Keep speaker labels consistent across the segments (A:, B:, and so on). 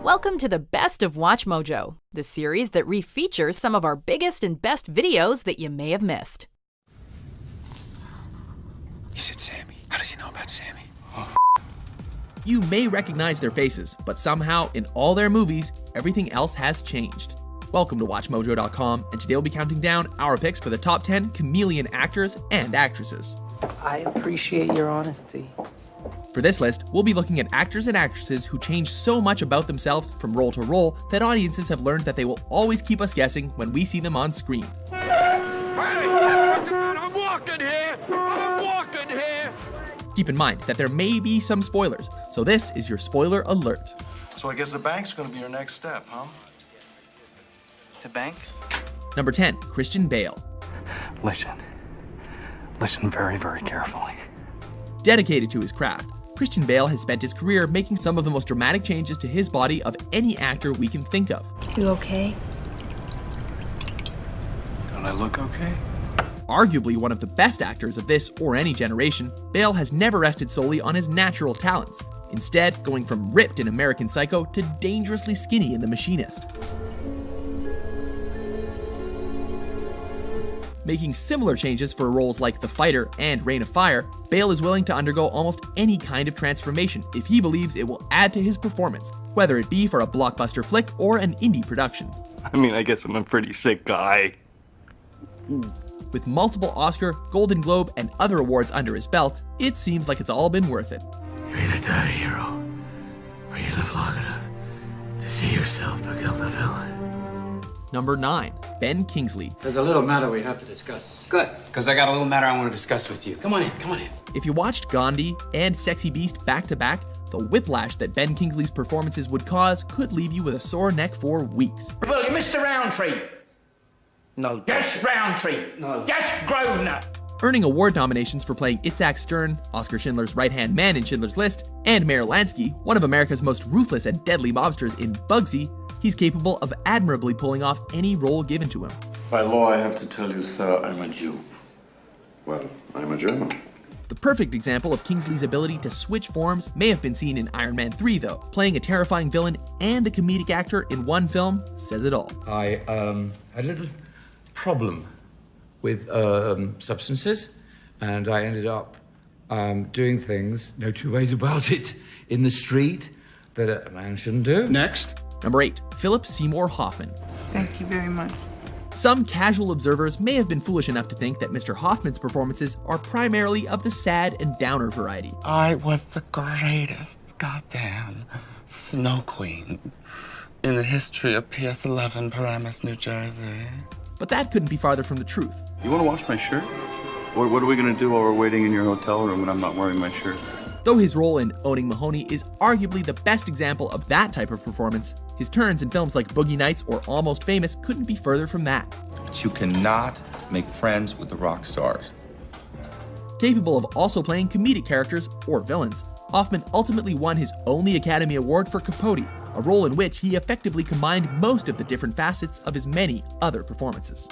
A: Welcome to the Best of WatchMojo, the series that refeatures some of our biggest and best videos that you may have missed.
B: He said Sammy. How does he know about Sammy? Oh,
C: You may recognize their faces, but somehow, in all their movies, everything else has changed. Welcome to WatchMojo.com, and today we'll be counting down our picks for the top 10 chameleon actors and actresses.
D: I appreciate your honesty.
C: For this list, we'll be looking at actors and actresses who change so much about themselves from role to role that audiences have learned that they will always keep us guessing when we see them on screen.
E: I'm walking here!
C: Keep in mind that there may be some spoilers, so this is your spoiler alert.
F: So I guess the bank's gonna be your next step, huh?
D: The bank?
C: Number 10, Christian Bale.
G: Listen very, very carefully.
C: Dedicated to his craft, Christian Bale has spent his career making some of the most dramatic changes to his body of any actor we can think of.
H: You okay?
B: don't I look okay?
C: Arguably one of the best actors of this or any generation, Bale has never rested solely on his natural talents, instead going from ripped in American Psycho to dangerously skinny in The Machinist. Making similar changes for roles like The Fighter and Reign of Fire, Bale is willing to undergo almost any kind of transformation if he believes it will add to his performance, whether it be for a blockbuster flick or an indie production.
G: I mean, I guess I'm a pretty sick guy.
C: With multiple Oscar, Golden Globe, and other awards under his belt, it seems like it's all been worth it.
I: You either die a hero, or you live long enough to see yourself become the villain.
C: Number 9, Ben Kingsley.
J: There's a little matter we have to discuss.
B: Good, because I got a little matter I want to discuss with you. Come on in.
C: If you watched Gandhi and Sexy Beast back to back, the whiplash that Ben Kingsley's performances would cause could leave you with a sore neck for weeks.
E: Well, you missed the Roundtree.
D: No.
E: Yes, Roundtree.
B: No.
E: Yes, Grosvenor.
C: Earning award nominations for playing Itzhak Stern, Oscar Schindler's right-hand man in Schindler's List, and Meyer Lansky, one of America's most ruthless and deadly mobsters in Bugsy, he's capable of admirably pulling off any role given to him.
K: By law, I have to tell you, sir, I'm a Jew. Well, I'm a German.
C: The perfect example of Kingsley's ability to switch forms may have been seen in Iron Man 3, though. Playing a terrifying villain and a comedic actor in one film says it all.
L: I had a little problem with substances, and I ended up doing things, no two ways about it, in the street that a man shouldn't do.
J: Next.
C: Number 8, Philip Seymour Hoffman.
D: Thank you very much.
C: Some casual observers may have been foolish enough to think that Mr. Hoffman's performances are primarily of the sad and downer variety.
I: I was the greatest goddamn snow queen in the history of PS11 Paramus, New Jersey.
C: But that couldn't be farther from the truth.
G: You want to wash my shirt? What are we going to do while we're waiting in your hotel room when I'm not wearing my shirt?
C: Though his role in Owning Mahoney is arguably the best example of that type of performance, his turns in films like Boogie Nights or Almost Famous couldn't be further from that.
M: But you cannot make friends with the rock stars.
C: Capable of also playing comedic characters or villains, Hoffman ultimately won his only Academy Award for Capote, a role in which he effectively combined most of the different facets of his many other performances.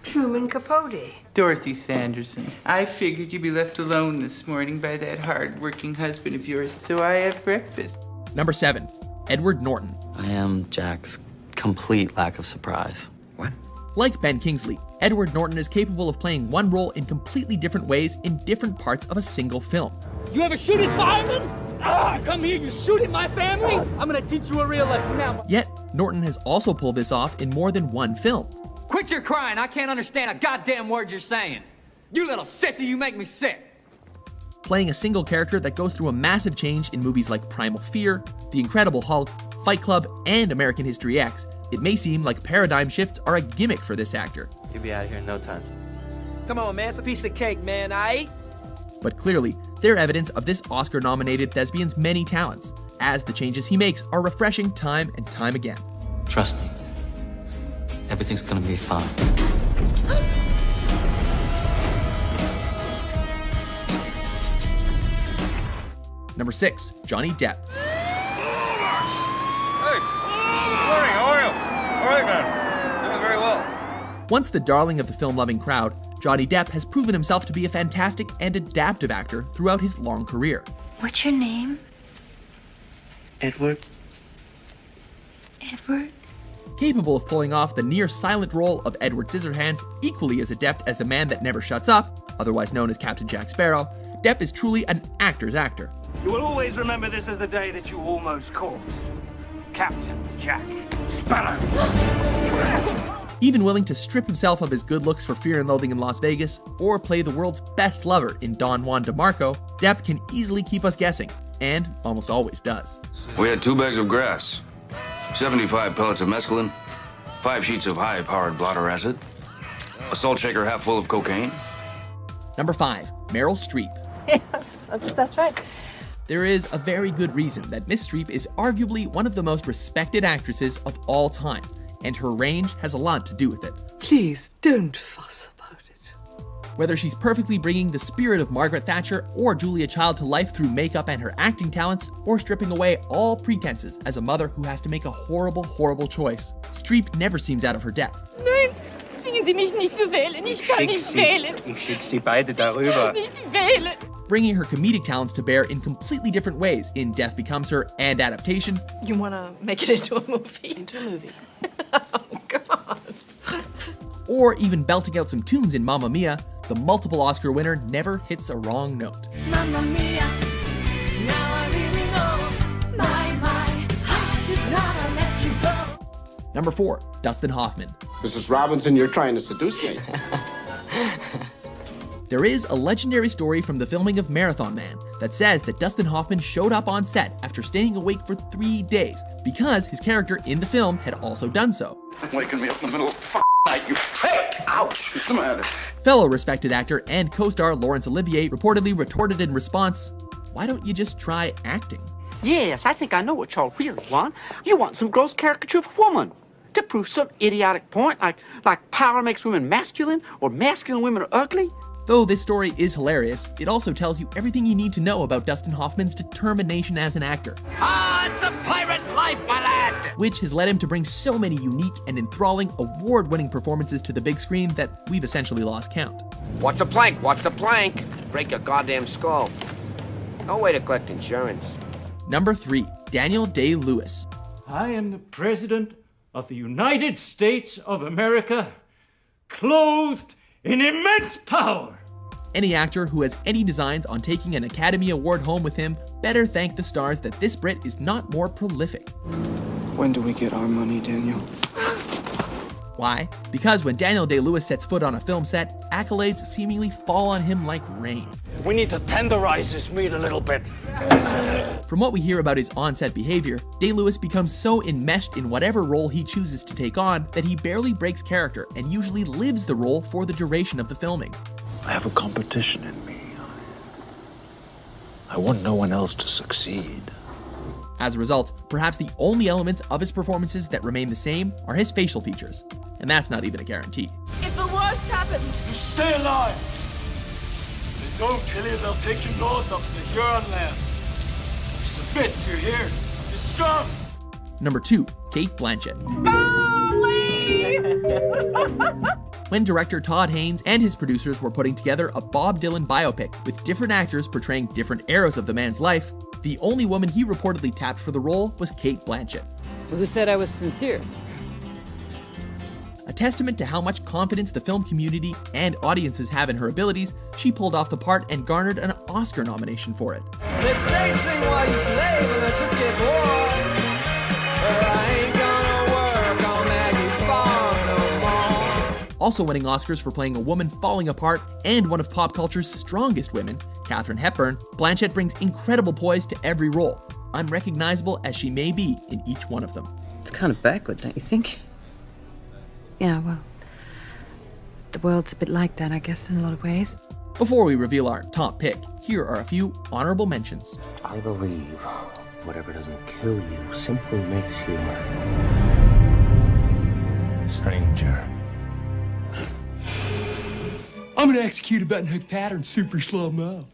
H: Truman Capote.
D: Dorothy Sanderson. I figured you'd be left alone this morning by that hard-working husband of yours, so I had breakfast.
C: Number 7, Edward Norton.
N: I am Jack's complete lack of surprise.
B: What?
C: Like Ben Kingsley, Edward Norton is capable of playing one role in completely different ways in different parts of a single film.
O: You ever shoot at firemen? Come here, you shoot at my family? I'm gonna teach you a real lesson now.
C: Yet, Norton has also pulled this off in more than one film.
O: Quit your crying, I can't understand a goddamn word you're saying. You little sissy, you make me sick.
C: Playing a single character that goes through a massive change in movies like Primal Fear, The Incredible Hulk, Fight Club, and American History X, it may seem like paradigm shifts are a gimmick for this actor.
N: You'll be out of here in no time.
O: Come on, man, it's a piece of cake, man, aight?
C: But clearly, they're evidence of this Oscar-nominated thespian's many talents, as the changes he makes are refreshing time and time again.
N: Trust me. Everything's gonna be fine.
C: Number 6, Johnny Depp.
E: Hey, good morning, how are you? All right, man. Doing very well.
C: Once the darling of the film-loving crowd, Johnny Depp has proven himself to be a fantastic and adaptive actor throughout his long career.
H: What's your name?
D: Edward
H: Edward?
C: Capable of pulling off the near-silent role of Edward Scissorhands, equally as adept as a man that never shuts up, otherwise known as Captain Jack Sparrow, Depp is truly an actor's actor.
O: You will always remember this as the day that you almost caught Captain Jack Sparrow.
C: Even willing to strip himself of his good looks for Fear and Loathing in Las Vegas, or play the world's best lover in Don Juan DeMarco, Depp can easily keep us guessing, and almost always does.
P: We had 2 bags of grass, 75 pellets of mescaline, 5 sheets of high-powered blotter acid, a salt shaker half full of cocaine.
C: Number 5, Meryl Streep.
Q: That's right.
C: There is a very good reason that Miss Streep is arguably one of the most respected actresses of all time, and her range has a lot to do with it.
Q: Please don't fuss about it.
C: Whether she's perfectly bringing the spirit of Margaret Thatcher or Julia Child to life through makeup and her acting talents, or stripping away all pretenses as a mother who has to make a horrible, horrible choice, Streep never seems out of her depth.
R: Nein, zwingen Sie mich nicht zu wählen. Ich kann nicht wählen.
E: Ich schicke Sie beide darüber.
R: Ich kann nicht wählen.
C: Bringing her comedic talents to bear in completely different ways in Death Becomes Her and Adaptation.
Q: You want to make it into a movie? Into a movie. Oh, God.
C: Or even belting out some tunes in Mamma Mia, the multiple Oscar winner never hits a wrong note.
R: Mamma Mia, now I really know. My, I should not have let you go.
C: Number 4, Dustin Hoffman.
K: Mrs. Robinson, you're trying to seduce me.
C: There is a legendary story from the filming of Marathon Man that says that Dustin Hoffman showed up on set after staying awake for 3 days because his character in the film had also done so.
K: Waking me up in the middle of the night, you prick! Ouch! What's the matter?
C: Fellow respected actor and co-star Laurence Olivier reportedly retorted in response, "Why don't you just try acting?"
S: Yes, I think I know what y'all really want. You want some gross caricature of a woman to prove some idiotic point like power makes women masculine or masculine women are ugly.
C: Though this story is hilarious, it also tells you everything you need to know about Dustin Hoffman's determination as an actor.
O: Ah, it's a pirate's life, my lad!
C: Which has led him to bring so many unique and enthralling, award-winning performances to the big screen that we've essentially lost count.
T: Watch the plank, watch the plank. Break your goddamn skull. No way to collect insurance.
C: Number 3, Daniel Day-Lewis.
O: I am the President of the United States of America, clothed in immense power.
C: Any actor who has any designs on taking an Academy Award home with him better thank the stars that this Brit is not more prolific.
B: When do we get our money, Daniel?
C: Why? Because when Daniel Day-Lewis sets foot on a film set, accolades seemingly fall on him like rain.
O: We need to tenderize this meat a little bit.
C: From what we hear about his on-set behavior, Day-Lewis becomes so enmeshed in whatever role he chooses to take on that he barely breaks character and usually lives the role for the duration of the filming.
F: I have a competition in me. I want no one else to succeed.
C: As a result, perhaps the only elements of his performances that remain the same are his facial features. And that's not even a guarantee.
R: If the worst happens,
E: You stay alive. If they don't kill you, they'll take you north up to Huron land. You submit, you hear? You're strong.
C: Number 2, Cate Blanchett. When director Todd Haynes and his producers were putting together a Bob Dylan biopic with different actors portraying different eras of the man's life, the only woman he reportedly tapped for the role was Cate Blanchett.
Q: Who said I was sincere?
C: A testament to how much confidence the film community and audiences have in her abilities, she pulled off the part and garnered an Oscar nomination for it.
O: Let's say sing while you slave and I just get bored. I ain't gonna work on Maggie's farm no more.
C: Also winning Oscars for playing a woman falling apart and one of pop culture's strongest women, Katharine Hepburn, Blanchett brings incredible poise to every role, unrecognizable as she may be in each one of them.
Q: It's kind of backward, don't you think? Yeah, well, the world's a bit like that, I guess, in a lot of ways.
C: Before we reveal our top pick, here are a few honorable mentions.
U: I believe whatever doesn't kill you simply makes you stranger.
V: I'm gonna execute a button hook pattern super slow-mo.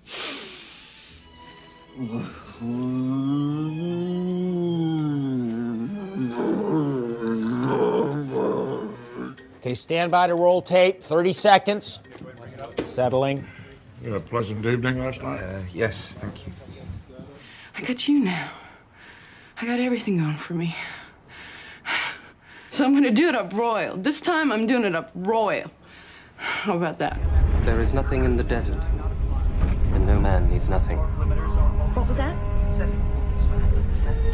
J: Okay, stand by to roll tape. 30 seconds. Settling.
F: You had a pleasant evening last night?
U: Yes, thank you.
W: I got you now. I got everything going for me.
A: So I'm gonna do it up royal. This time I'm doing it up royal. How about that?
N: There is nothing in the desert, and no man needs nothing.
R: What was that?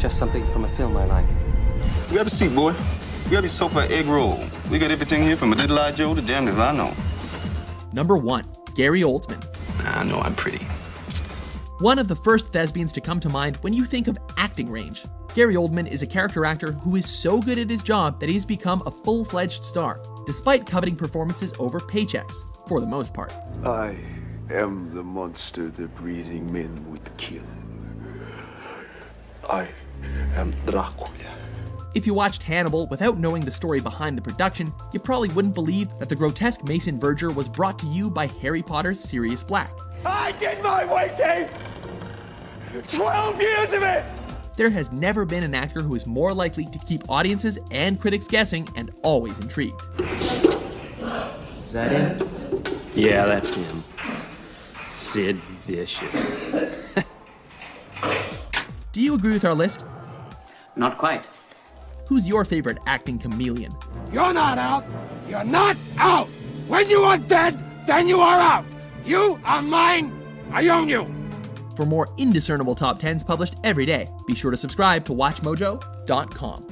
N: Just something from a film I like.
G: Grab a seat, boy. Grab yourself an egg roll. We got everything here from a little eye Joe to damn if I know.
C: Number 1. Gary Oldman.
G: I know I'm pretty.
C: One of the first thespians to come to mind when you think of acting range. Gary Oldman is a character actor who is so good at his job that he has become a full-fledged star, despite coveting performances over paychecks, for the most part.
K: I am the monster the breathing men would kill. I am Dracula.
C: If you watched Hannibal without knowing the story behind the production, you probably wouldn't believe that the grotesque Mason Verger was brought to you by Harry Potter's Sirius Black.
E: I did my waiting! 12 years of it!
C: There has never been an actor who is more likely to keep audiences and critics guessing and always intrigued.
N: Is that him? Yeah, that's him. Sid Vicious.
C: Do you agree with our list?
S: Not quite.
C: Who's your favorite acting chameleon?
E: You're not out! You're not out! When you are dead, then you are out! You are mine! I own you!
C: For more indiscernible top 10s published every day, be sure to subscribe to WatchMojo.com.